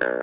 Hello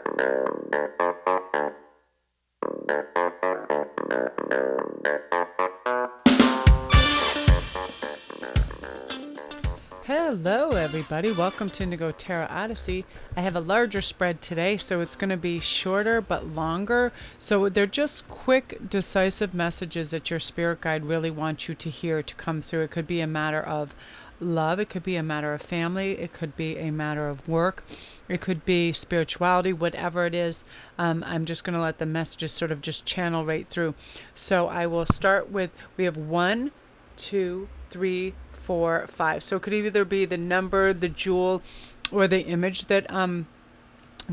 everybody, welcome to Indigo Tarot Odyssey. I have a larger spread today, so it's going to be shorter but longer. So they're just quick, decisive messages that your spirit guide really wants you to hear to come through. It could be a matter of love, it could be a matter of family, it could be a matter of work, it could be spirituality, whatever it is. I'm just going to let the messages sort of just channel right through. So I will start with, we have 1, 2, 3, 4, 5. So it could either be the number, the jewel, or the image that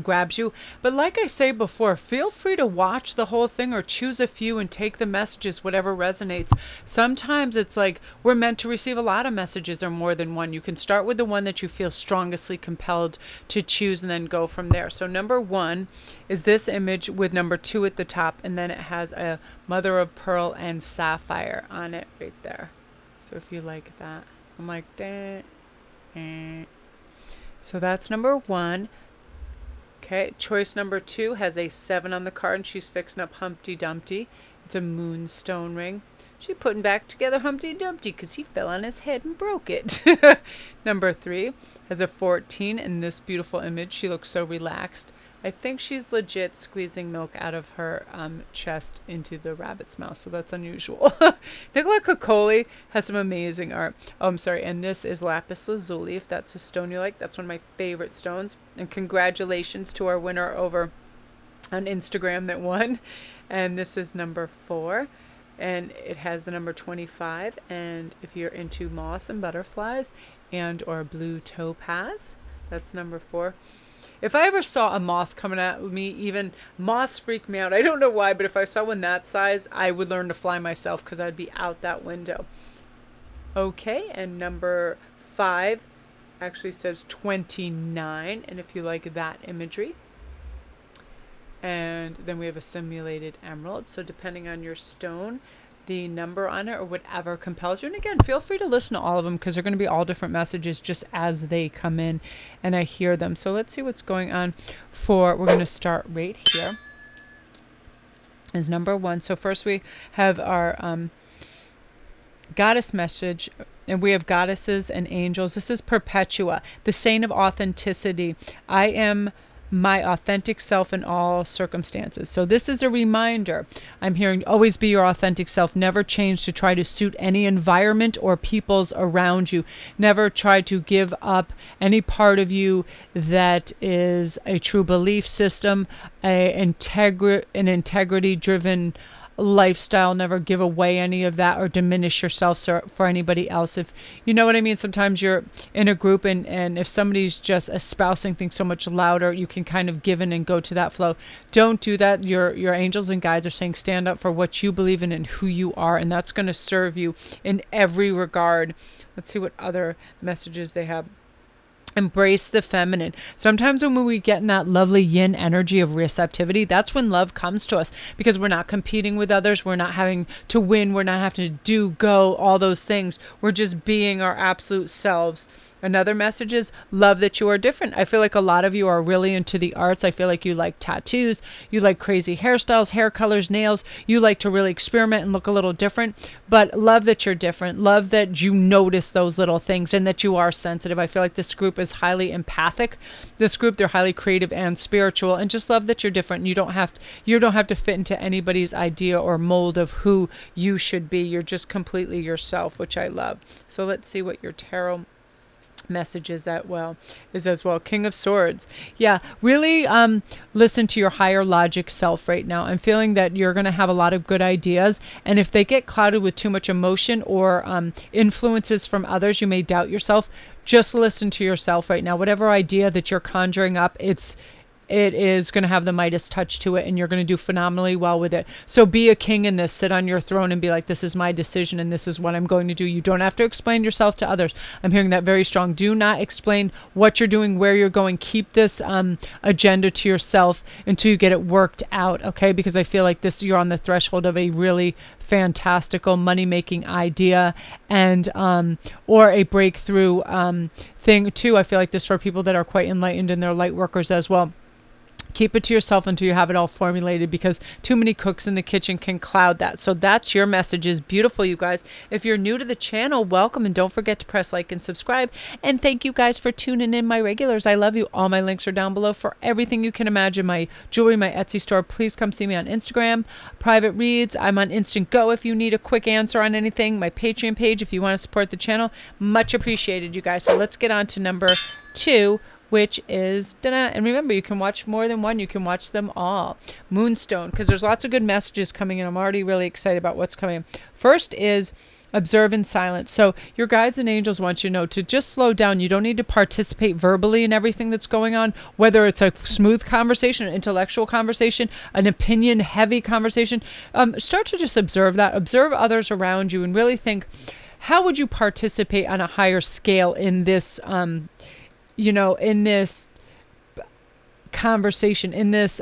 grabs you. But like I say before, feel free to watch the whole thing or choose a few and take the messages, whatever resonates. Sometimes it's like we're meant to receive a lot of messages or more than one. You can start with the one that you feel strongestly compelled to choose and then go from there. So number 1 is this image with number 2 at the top, and then it has a mother of pearl and sapphire on it right there. So if you like that, I'm like, dang. So that's number 1. Okay, choice number 2 has a 7 on the card, and she's fixing up Humpty Dumpty. It's a moonstone ring. She's putting back together Humpty Dumpty because he fell on his head and broke it. Number 3 has a 14 in this beautiful image. She looks so relaxed. I think she's legit squeezing milk out of her chest into the rabbit's mouth, so that's unusual. Nicola Coccoli has some amazing art. Oh, I'm sorry, and this is lapis lazuli, if that's a stone you like. That's one of my favorite stones. And congratulations to our winner over on Instagram that won. And this is number 4, and it has the number 25. And if you're into moss and butterflies and or blue topaz, that's number 4. If I ever saw a moth coming at me, even moths freak me out. I don't know why, but if I saw one that size, I would learn to fly myself because I'd be out that window. Okay, and number 5 actually says 29, and if you like that imagery. And then we have a simulated emerald. So depending on your stone, the number on it or whatever compels you. And again, feel free to listen to all of them because they're going to be all different messages just as they come in and I hear them. So let's see what's going on we're going to start right here is number 1. So first we have our goddess message, and we have goddesses and angels. This is Perpetua, the saint of authenticity. I am my authentic self in all circumstances. So this is a reminder. I'm hearing always be your authentic self. Never change to try to suit any environment or people's around you. Never try to give up any part of you that is a true belief system, an integrity driven lifestyle. Never give away any of that or diminish yourself for anybody else. If you know what I mean, sometimes you're in a group and if somebody's just espousing things so much louder, you can kind of give in and go to that flow. Don't do that. Your angels and guides are saying stand up for what you believe in and who you are, and that's going to serve you in every regard. Let's see what other messages they have. Embrace the feminine. Sometimes when we get in that lovely yin energy of receptivity, that's when love comes to us because we're not competing with others. We're not having to win. We're not having to do, go, all those things. We're just being our absolute selves. Another message is love that you are different. I feel like a lot of you are really into the arts. I feel like you like tattoos. You like crazy hairstyles, hair colors, nails. You like to really experiment and look a little different. But love that you're different. Love that you notice those little things and that you are sensitive. I feel like this group is highly empathic. This group, they're highly creative and spiritual. And just love that you're different. You don't have to fit into anybody's idea or mold of who you should be. You're just completely yourself, which I love. So let's see what your tarot messages as well. King of Swords. Yeah, really listen to your higher logic self right now. I'm feeling that you're going to have a lot of good ideas, and if they get clouded with too much emotion or influences from others, you may doubt yourself. Just listen to yourself right now. Whatever idea that you're conjuring up, it is going to have the Midas touch to it, and you're going to do phenomenally well with it. So be a king in this. Sit on your throne and be like, this is my decision and this is what I'm going to do. You don't have to explain yourself to others. I'm hearing that very strong. Do not explain what you're doing, where you're going. Keep this agenda to yourself until you get it worked out, okay? Because I feel like you're on the threshold of a really fantastical money-making idea and or a breakthrough thing too. I feel like this for people that are quite enlightened and they're light workers as well. Keep it to yourself until you have it all formulated, because too many cooks in the kitchen can cloud that. So that's your messages. Beautiful, you guys. If you're new to the channel, welcome, and don't forget to press like and subscribe. And thank you guys for tuning in, my regulars. I love you. All my links are down below for everything you can imagine. My jewelry, my Etsy store. Please come see me on Instagram. Private reads. I'm on Instantgo if you need a quick answer on anything. My Patreon page if you want to support the channel. Much appreciated, you guys. So let's get on to number 2, which is, and remember, you can watch more than one. You can watch them all. Moonstone, because there's lots of good messages coming in. I'm already really excited about what's coming. First is observe in silence. So your guides and angels want you to know to just slow down. You don't need to participate verbally in everything that's going on, whether it's a smooth conversation, an intellectual conversation, an opinion heavy conversation. Start to just observe that. Observe others around you and really think, how would you participate on a higher scale in this in this conversation, in this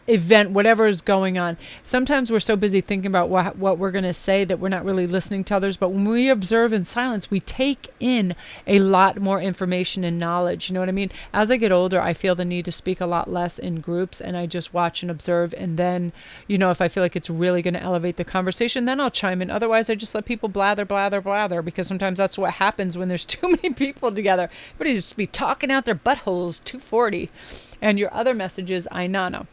event, whatever is going on. Sometimes we're so busy thinking about what we're going to say that we're not really listening to others. But when we observe in silence, we take in a lot more information and knowledge. You know what I mean? As I get older, I feel the need to speak a lot less in groups, and I just watch and observe. And then, if I feel like it's really going to elevate the conversation, then I'll chime in. Otherwise, I just let people blather, because sometimes that's what happens when there's too many people together. Everybody just be talking out their buttholes, 240. And your other message is Ainana,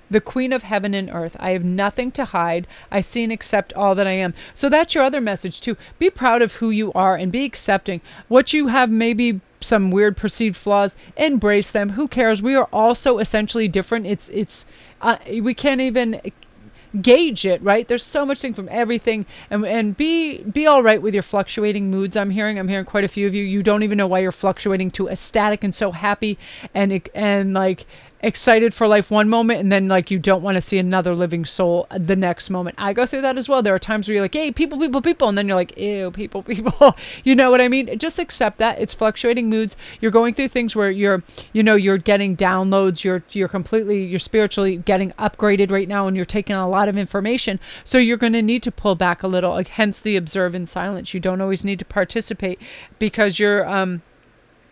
the Queen of Heaven and Earth. I have nothing to hide. I see and accept all that I am. So that's your other message too. Be proud of who you are and be accepting. What you have, maybe some weird perceived flaws, embrace them. Who cares? We are all so essentially different. We can't even gauge it, right? There's so much thing from everything, and be all right with your fluctuating moods. I'm hearing quite a few of you don't even know why you're fluctuating to ecstatic and so happy and like excited for life one moment, and then like you don't want to see another living soul the next moment. I go through that as well. There are times where you're like, hey, people, and then you're like, ew, people. You know what I mean? Just accept that it's fluctuating moods. You're going through things where you're getting downloads. You're spiritually getting upgraded right now, and you're taking a lot of information. So you're going to need to pull back a little. Like, hence the observe in silence. You don't always need to participate because you're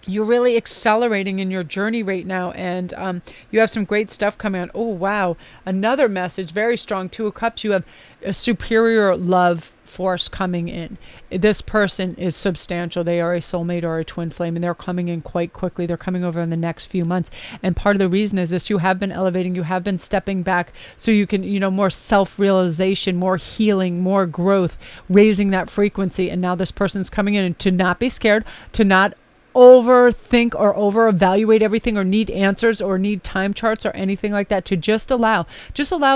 really accelerating in your journey right now, and you have some great stuff coming on. Oh, wow. Another message, very strong. 2 of Cups. You have a superior love force coming in. This person is substantial. They are a soulmate or a twin flame, and they're coming in quite quickly. They're coming over in the next few months. And part of the reason is this: you have been elevating, you have been stepping back so you can, more self-realization, more healing, more growth, raising that frequency. And now this person's coming in, and to not be scared, to not overthink or over evaluate everything or need answers or need time charts or anything like that, to just allow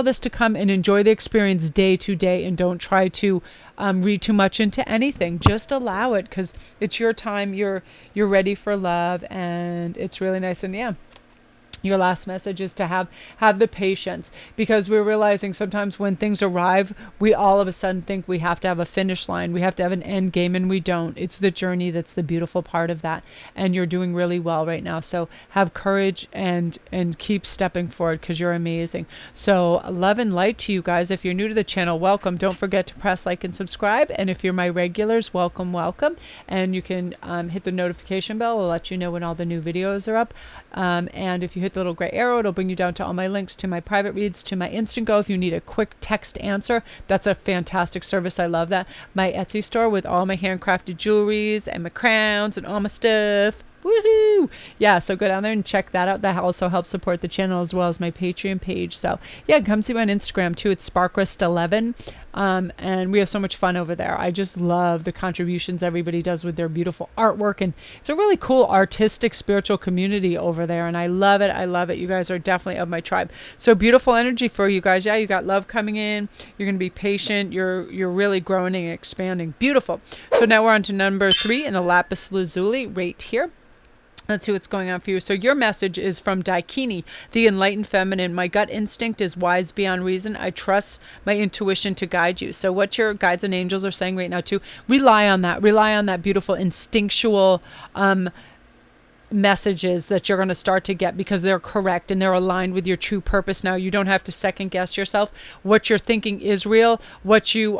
this to come and enjoy the experience day to day, and don't try to read too much into anything. Just allow it, because it's your time. You're ready for love, and it's really nice. And yeah, your last message is to have the patience, because we're realizing sometimes when things arrive, we all of a sudden think we have to have a finish line, we have to have an end game, and we don't. It's the journey that's the beautiful part of that, and you're doing really well right now. So have courage and keep stepping forward, because you're amazing. So love and light to you guys. If you're new to the channel, welcome. Don't forget to press like and subscribe, and if you're my regulars, welcome. And you can hit the notification bell. It'll let you know when all the new videos are up, and if you hit the little gray arrow, it'll bring you down to all my links to my private reads, to my Instantgo if you need a quick text answer. That's a fantastic service. I love that. My Etsy store with all my handcrafted jewelries and my crowns and all my stuff. Woohoo! Yeah, so go down there and check that out. That also helps support the channel, as well as my Patreon page. So yeah, come see me on Instagram too. It's Sparkrist11. And we have so much fun over there. I just love the contributions everybody does with their beautiful artwork, and it's a really cool artistic spiritual community over there, and I love it. You guys are definitely of my tribe. So beautiful energy for you guys. Yeah, you got love coming in. You're going to be patient. You're really growing and expanding. Beautiful. So now we're on to number 3 in the lapis lazuli right here. Let's see what's going on for you. So your message is from Daikini, the enlightened feminine. My gut instinct is wise beyond reason. I trust my intuition to guide you. So what your guides and angels are saying right now too, rely on that. Rely on that beautiful instinctual messages that you're going to start to get because they're correct and they're aligned with your true purpose. Now you don't have to second guess yourself. What you're thinking is real. What you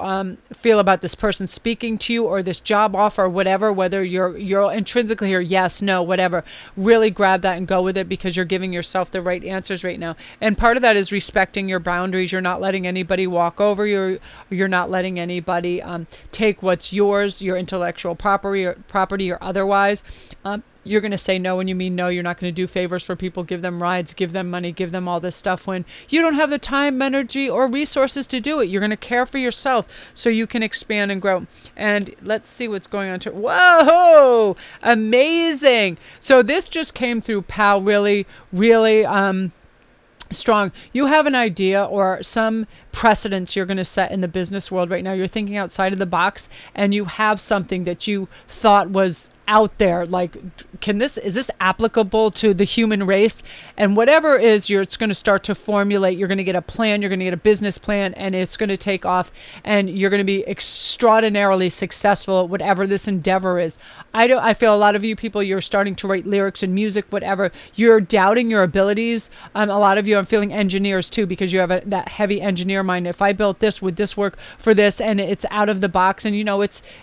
feel about this person speaking to you or this job offer or whatever, whether you're intrinsically here, yes, no, whatever, really grab that and go with it because you're giving yourself the right answers right now. And part of that is respecting your boundaries. You're not letting anybody walk over you. You're not letting anybody take what's yours, your intellectual property or otherwise. You're going to say no when you mean no. You're not going to do favors for people, give them rides, give them money, give them all this stuff when you don't have the time, energy, or resources to do it. You're going to care for yourself so you can expand and grow. And let's see what's going on. Whoa, amazing. So this just came through, pal, really, really strong. You have an idea or some precedents you're going to set in the business world right now. You're thinking outside of the box and you have something that you thought was out there, like, is this applicable to the human race? And whatever is, it's going to start to formulate. You're going to get a plan, you're going to get a business plan, and it's going to take off, and you're going to be extraordinarily successful at whatever this endeavor is. I feel a lot of you people, you're starting to write lyrics and music, whatever. You're doubting your abilities. A lot of you, I'm feeling engineers too, because you have that heavy engineer mind. If I built this, would this work for this? And it's out of the box. And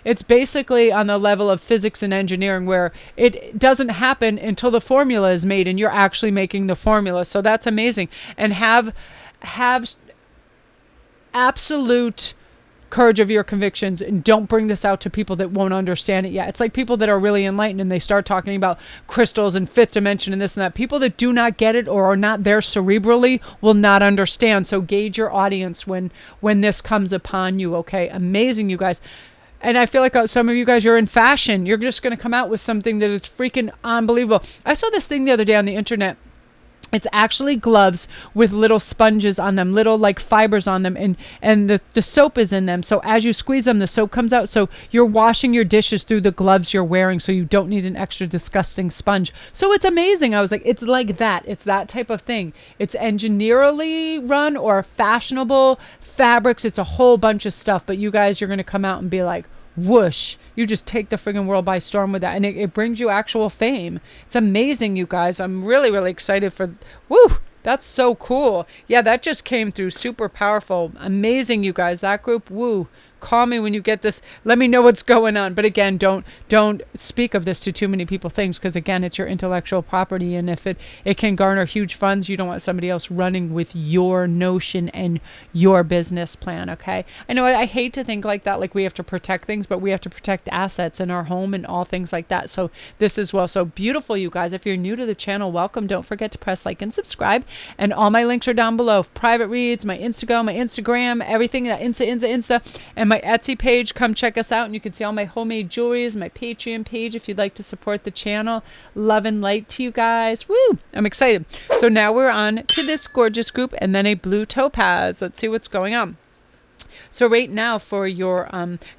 it's basically on the level of physics and engineering, where it doesn't happen until the formula is made and you're actually making the formula. So that's amazing. And have absolute courage of your convictions, and don't bring this out to people that won't understand it yet. It's like people that are really enlightened and they start talking about crystals and fifth dimension and this and that. People that do not get it or are not there cerebrally will not understand. So gauge your audience when this comes upon you. Okay. Amazing, you guys. And I feel like some of you guys, you're in fashion. You're just going to come out with something that is freaking unbelievable. I saw this thing the other day on the internet. It's actually gloves with little sponges on them, little like fibers on them, and the soap is in them. So as you squeeze them, the soap comes out. So you're washing your dishes through the gloves you're wearing, so you don't need an extra disgusting sponge. So it's amazing. I was like, it's like that. It's that type of thing. It's engineerily run or fashionable fabrics. It's a whole bunch of stuff. But you guys, you're going to come out and be like, whoosh, you just take the friggin' world by storm with that, and it brings you actual fame. It's amazing, you guys. I'm really, really excited for, woo, that's so cool. Yeah, that just came through super powerful. Amazing, you guys. That group, woo. Call me when you get this. Let me know what's going on. But again, don't speak of this to too many people things, because again, it's your intellectual property, and if it can garner huge funds, you don't want somebody else running with your notion and your business plan. Okay. I know I hate to think like that, like we have to protect things, but we have to protect assets in our home and all things like that. So this as well. So beautiful, you guys. If you're new to the channel, welcome. Don't forget to press like and subscribe. And all my links are down below. Private reads, my Instagram, everything, that Insta, and my Etsy page. Come check us out, and you can see all my homemade jewelries, my Patreon page if you'd like to support the channel. Love and light to you guys. Woo! I'm excited. So now we're on to this gorgeous group, and then a blue topaz. Let's see what's going on. So right now for your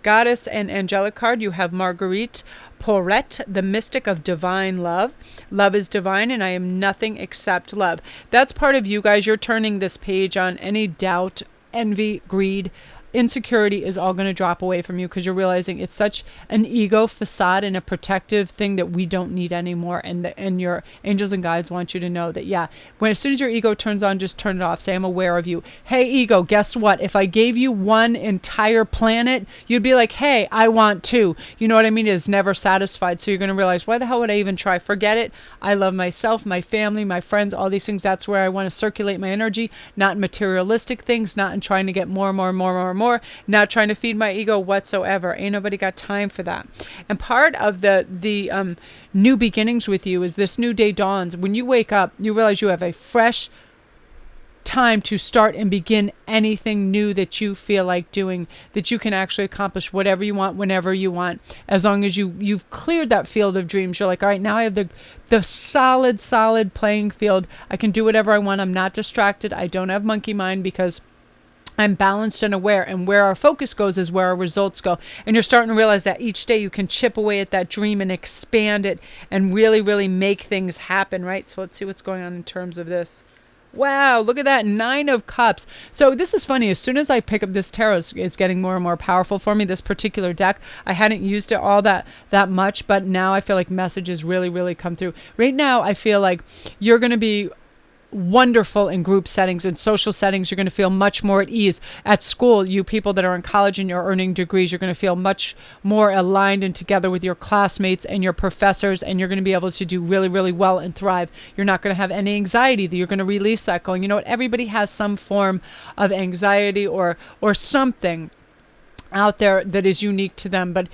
goddess and angelic card, you have Marguerite Porret, the mystic of divine love. Love is divine, and I am nothing except love. That's part of you guys. You're turning this page on. Any doubt, envy, greed, insecurity is all going to drop away from you, because you're realizing it's such an ego facade and a protective thing that we don't need anymore. And your angels and guides want you to know that, yeah, as soon as your ego turns on, just turn it off. Say, I'm aware of you. Hey, ego, guess what? If I gave you one entire planet, you'd be like, hey, I want two. You know what I mean? It's never satisfied. So you're going to realize, why the hell would I even try? Forget it. I love myself, my family, my friends, all these things. That's where I want to circulate my energy, not in materialistic things, not in trying to get more, not trying to feed my ego whatsoever. Ain't nobody got time for that. And part of the new beginnings with you is this new day dawns. When you wake up, you realize you have a fresh time to start and begin anything new that you feel like doing, that you can actually accomplish whatever you want, whenever you want, as long as you've cleared that field of dreams. You're like, all right, now I have the solid playing field. I can do whatever I want. I'm not distracted. I don't have monkey mind, because I'm balanced and aware, and where our focus goes is where our results go. And you're starting to realize that each day you can chip away at that dream and expand it and really, really make things happen, right? So let's see what's going on in terms of this. Wow, look at that. 9 of Cups. So this is funny. As soon as I pick up this tarot, it's getting more and more powerful for me. This particular deck, I hadn't used it all that much, but now I feel like messages really, really come through. Right now, I feel like you're going to be wonderful in group settings and social settings. You're going to feel much more at ease. At school, you people that are in college and you're earning degrees, you're going to feel much more aligned and together with your classmates and your professors, and you're going to be able to do really, really well and thrive. You're not going to have any anxiety. You're going to release that, going, you know what, everybody has some form of anxiety or something out there that is unique to them, but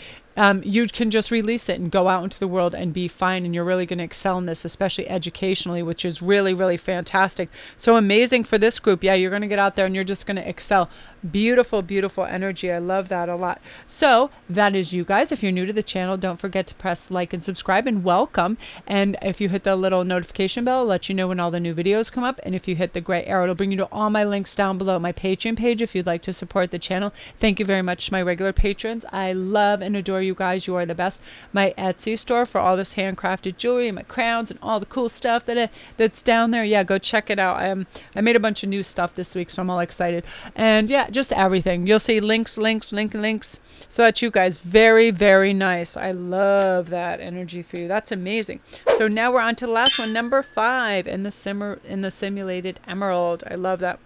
you can just release it and go out into the world and be fine. And you're really going to excel in this, especially educationally, which is really, really fantastic. So amazing for this group. Yeah, you're going to get out there and you're just going to excel. Beautiful, beautiful energy. I love that a lot. So that is you guys. If you're new to the channel, don't forget to press like and subscribe and welcome. And if you hit the little notification bell, it'll let you know when all the new videos come up. And if you hit the gray arrow, it'll bring you to all my links down below. My Patreon page, if you'd like to support the channel. Thank you very much to my regular patrons. I love and adore you guys. You are the best. My Etsy store for all this handcrafted jewelry and my crowns and all the cool stuff that's down there. Yeah, go check it out. I made a bunch of new stuff this week, so I'm all excited. And yeah, just everything. You'll see links. So that's you guys. Very, very nice. I love that energy for you. That's amazing. So now we're on to the last one, number 5 in the simulated emerald. I love that.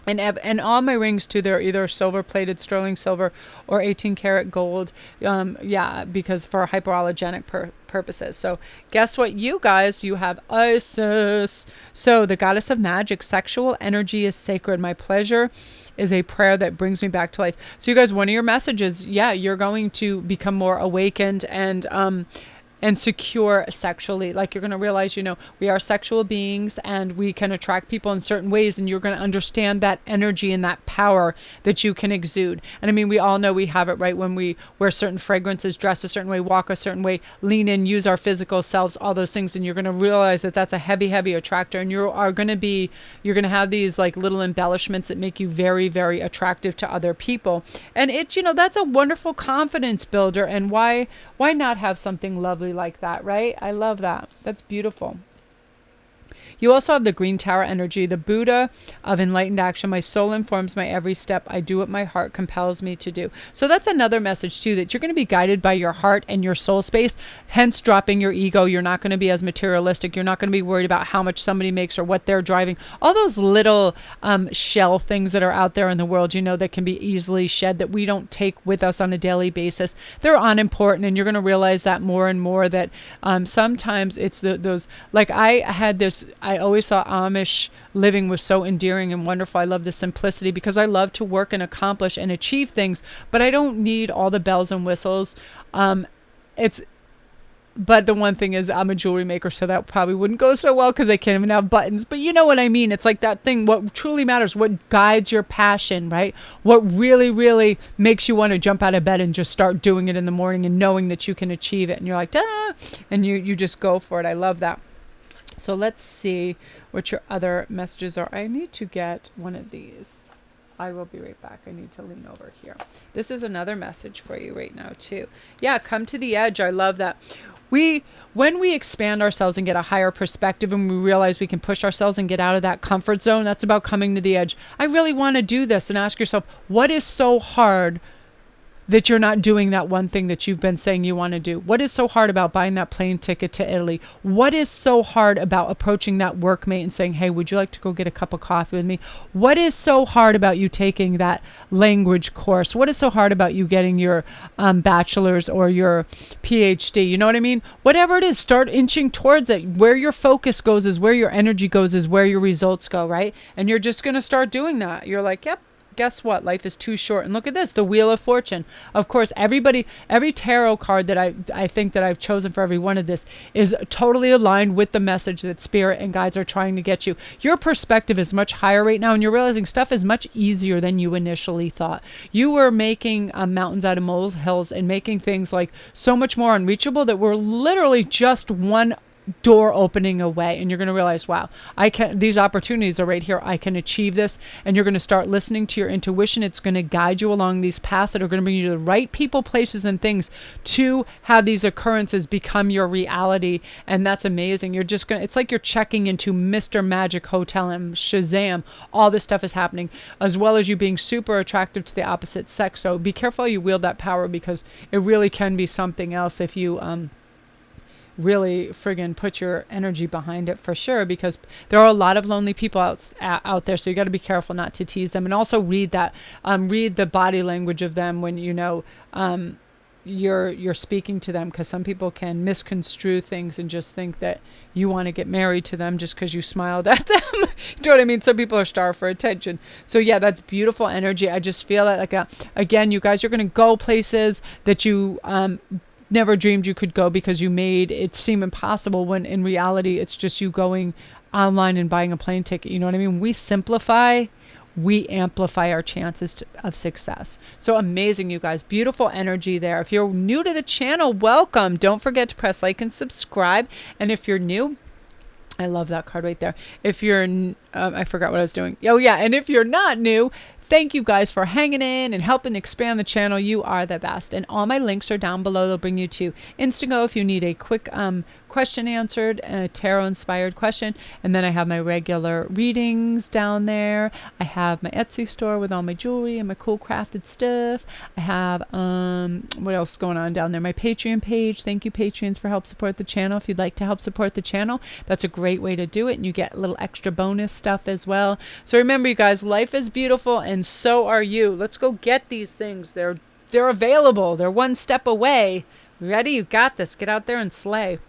And all my rings too, they're either silver plated sterling silver or 18 karat gold. Yeah, because for hypoallergenic purposes. So guess what, you guys, you have Isis. So the goddess of magic, sexual energy is sacred. My pleasure is a prayer that brings me back to life. So you guys, one of your messages, yeah, you're going to become more awakened and secure sexually. Like, you're going to realize, you know, we are sexual beings and we can attract people in certain ways, and you're going to understand that energy and that power that you can exude. And I mean, we all know we have it, right? When we wear certain fragrances, dress a certain way, walk a certain way, lean in, use our physical selves, all those things. And you're going to realize that that's a heavy, heavy attractor. And you're going to have these like little embellishments that make you very, very attractive to other people. And it's, you know, that's a wonderful confidence builder. And why not have something lovely like that, right? I love that. That's beautiful. You also have the green tower energy, the Buddha of enlightened action. My soul informs my every step. I do what my heart compels me to do. So that's another message too, that you're going to be guided by your heart and your soul space, hence dropping your ego. You're not going to be as materialistic. You're not going to be worried about how much somebody makes or what they're driving. All those little shell things that are out there in the world, you know, that can be easily shed, that we don't take with us on a daily basis. They're unimportant, and you're going to realize that more and more, that sometimes it's those, like I always thought Amish living was so endearing and wonderful. I love the simplicity because I love to work and accomplish and achieve things, but I don't need all the bells and whistles. But the one thing is, I'm a jewelry maker, so that probably wouldn't go so well because I can't even have buttons. But you know what I mean? It's like that thing, what truly matters, what guides your passion, right? What really, really makes you want to jump out of bed and just start doing it in the morning and knowing that you can achieve it. And you're like, and you just go for it. I love that. So let's see what your other messages are. I need to get one of these. I will be right back. I need to lean over here. This is another message for you right now too. Yeah, come to the edge. I love that. When we expand ourselves and get a higher perspective, and we realize we can push ourselves and get out of that comfort zone, that's about coming to the edge. I really want to do this. And ask yourself, what is so hard that you're not doing that one thing that you've been saying you want to do? What is so hard about buying that plane ticket to Italy? What is so hard about approaching that workmate and saying, hey, would you like to go get a cup of coffee with me? What is so hard about you taking that language course? What is so hard about you getting your bachelor's or your PhD? You know what I mean? Whatever it is, start inching towards it. Where your focus goes is where your energy goes, is where your results go, right? And you're just going to start doing that. You're like, yep. Guess what? Life is too short. And look at this, the Wheel of Fortune. Of course, every tarot card that I think that I've chosen for every one of this is totally aligned with the message that spirit and guides are trying to get you. Your perspective is much higher right now, and you're realizing stuff is much easier than you initially thought. You were making mountains out of molehills and making things like so much more unreachable that were literally just one door opening away, and you're going to realize, wow, these opportunities are right here. I can achieve this. And you're going to start listening to your intuition. It's going to guide you along these paths that are going to bring you to the right people, places, and things to have these occurrences become your reality. And that's amazing. It's like you're checking into Mr. Magic Hotel and Shazam. All this stuff is happening, as well as you being super attractive to the opposite sex. So be careful how you wield that power, because it really can be something else if you, really friggin' put your energy behind it, for sure, because there are a lot of lonely people out there. So you got to be careful not to tease them, and also read the body language of them when you're speaking to them, because some people can misconstrue things and just think that you want to get married to them just because you smiled at them. You know what I mean? Some people are starved for attention. So yeah, that's beautiful energy. I just feel it again, you guys, you're going to go places that you never dreamed you could go, because you made it seem impossible, when in reality it's just you going online and buying a plane ticket. You know what I mean? We simplify, we amplify our chances of success. So amazing, you guys. Beautiful energy there. If you're new to the channel, welcome. Don't forget to press like and subscribe. And if you're new, I love that card right there. If you're, I forgot what I was doing. Oh yeah. And if you're not new, thank you guys for hanging in and helping expand the channel. You are the best. And all my links are down below. They'll bring you to Instantgo if you need a quick question answered, a tarot inspired question. And then I have my regular readings down there. I have my Etsy store with all my jewelry and my cool crafted stuff. I have, what else is going on down there? My Patreon page. Thank you, Patreons, for help support the channel. If you'd like to help support the channel, that's a great way to do it. And you get a little extra bonus stuff as well. So remember, you guys, life is beautiful, and so are you. Let's go get these things. They're available. They're one step away. Ready? You got this. Get out there and slay.